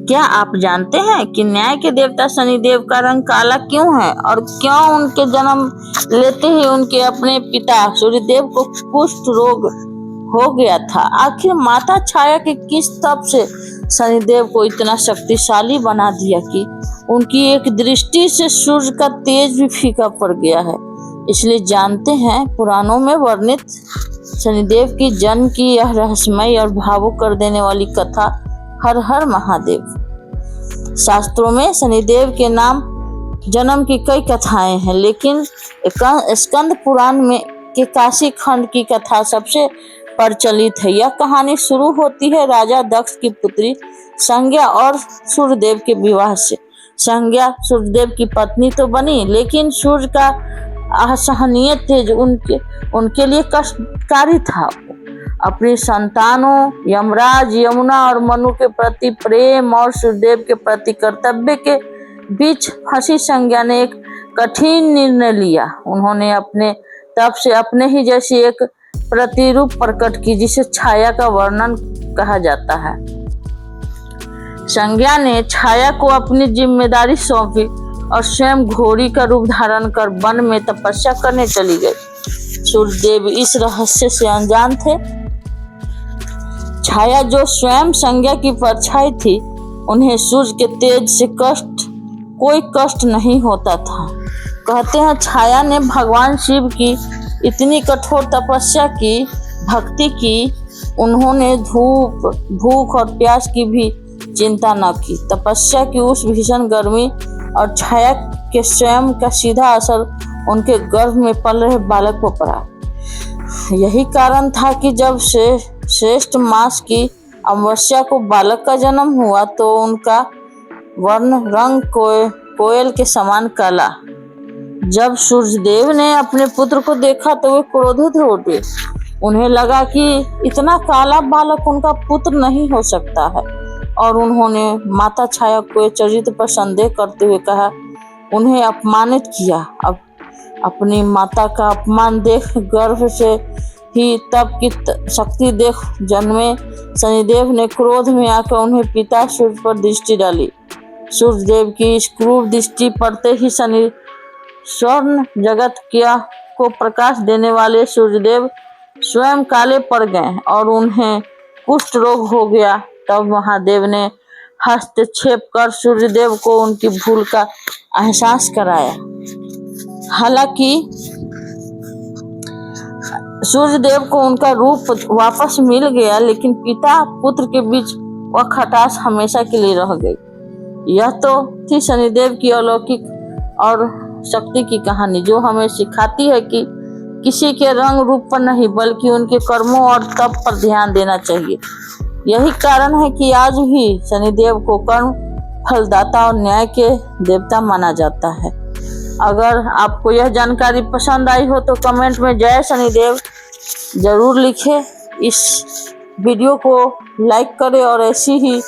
क्या आप जानते हैं कि न्याय के देवता शनिदेव का रंग काला क्यों है और क्यों उनके जन्म लेते ही उनके अपने पिता सूर्यदेव को कुष्ठ रोग हो गया था? आखिर माता छाया के किस तप से शनिदेव को इतना शक्तिशाली बना दिया कि उनकी एक दृष्टि से सूर्य का तेज भी फीका पड़ गया है? इसलिए जानते हैं पुराणों में वर्णित शनिदेव की जन्म की यह रहस्यमय और भावुक कर देने वाली कथा। हर हर महादेव। शास्त्रों में शनिदेव के नाम जन्म की कई कथाएं हैं, लेकिन स्कंद पुराण में के काशी खंड की कथा सबसे प्रचलित है। यह कहानी शुरू होती है राजा दक्ष की पुत्री संज्ञा और सूर्यदेव के विवाह से। संज्ञा सूर्यदेव की पत्नी तो बनी, लेकिन सूर्य का असहनीय तेज उनके लिए कष्टकारी था। अपनी संतानों यमराज, यमुना और मनु के प्रति प्रेम और सूर्यदेव के प्रति कर्तव्य के बीच फंसी संज्ञा ने एक कठिन निर्णय लिया। उन्होंने अपने तप से अपने ही जैसी एक प्रतिरूप प्रकट की, जिसे छाया का वर्णन कहा जाता है। संज्ञा ने छाया को अपनी जिम्मेदारी सौंपी और स्वयं घोड़ी का रूप धारण कर वन में तपस्या करने चली गई। सूर्यदेव इस रहस्य से अनजान थे। छाया जो स्वयं संज्ञा की परछाई थी, उन्हें सूर्य के तेज से कोई कष्ट नहीं होता था। कहते हैं छाया ने भगवान शिव की इतनी कठोर तपस्या की, भक्ति की, उन्होंने धूप, भूख और प्यास की भी चिंता न की। तपस्या की उस भीषण गर्मी और छाया के स्वयं का सीधा असर उनके गर्भ में पल रहे बालक को पड़ा। यही कारण था कि जब से श्रेष्ठ मास की अमावस्या को बालक का जन्म हुआ तो उनका वर्ण रंग कोयल के समान काला। जब सूर्यदेव ने अपने पुत्र को देखा तो वे क्रोधित हो उठे। उन्हें लगा कि इतना काला बालक उनका पुत्र नहीं हो सकता है, और उन्होंने माता छाया को चरित्र पर संदेह करते हुए कहा, उन्हें अपमानित किया। अब अपनी माता का अपमान देख गर्भ से ही तप की शक्ति देख जन्मे शनिदेव ने क्रोध में आकर उन्हें पिता सूर्य पर दृष्टि डाली। सूर्यदेव की इस क्रूर दृष्टि पड़ते ही शनि स्वर्ण जगत को प्रकाश देने वाले सूर्यदेव स्वयं काले पड़ गए और उन्हें कुष्ठ रोग हो गया। तब महादेव ने हस्तक्षेप कर सूर्यदेव को उनकी भूल का एहसास कराया। हालांकि सूर्यदेव को उनका रूप वापस मिल गया, लेकिन पिता पुत्र के बीच वह खटास हमेशा के लिए रह गई। यह तो थी शनिदेव की अलौकिक और शक्ति की कहानी, जो हमें सिखाती है कि किसी के रंग रूप पर नहीं, बल्कि उनके कर्मों और तप पर ध्यान देना चाहिए। यही कारण है कि आज भी शनिदेव को कर्म फलदाता और न्याय के देवता माना जाता है। अगर आपको यह जानकारी पसंद आई हो तो कमेंट में जय शनिदेव जरूर लिखें। इस वीडियो को लाइक करें और ऐसी ही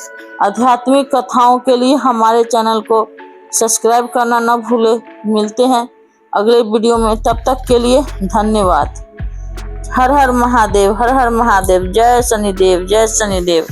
आध्यात्मिक कथाओं के लिए हमारे चैनल को सब्सक्राइब करना न भूलें। मिलते हैं अगले वीडियो में, तब तक के लिए धन्यवाद। हर हर महादेव, हर हर महादेव। जय शनिदेव, जय शनिदेव।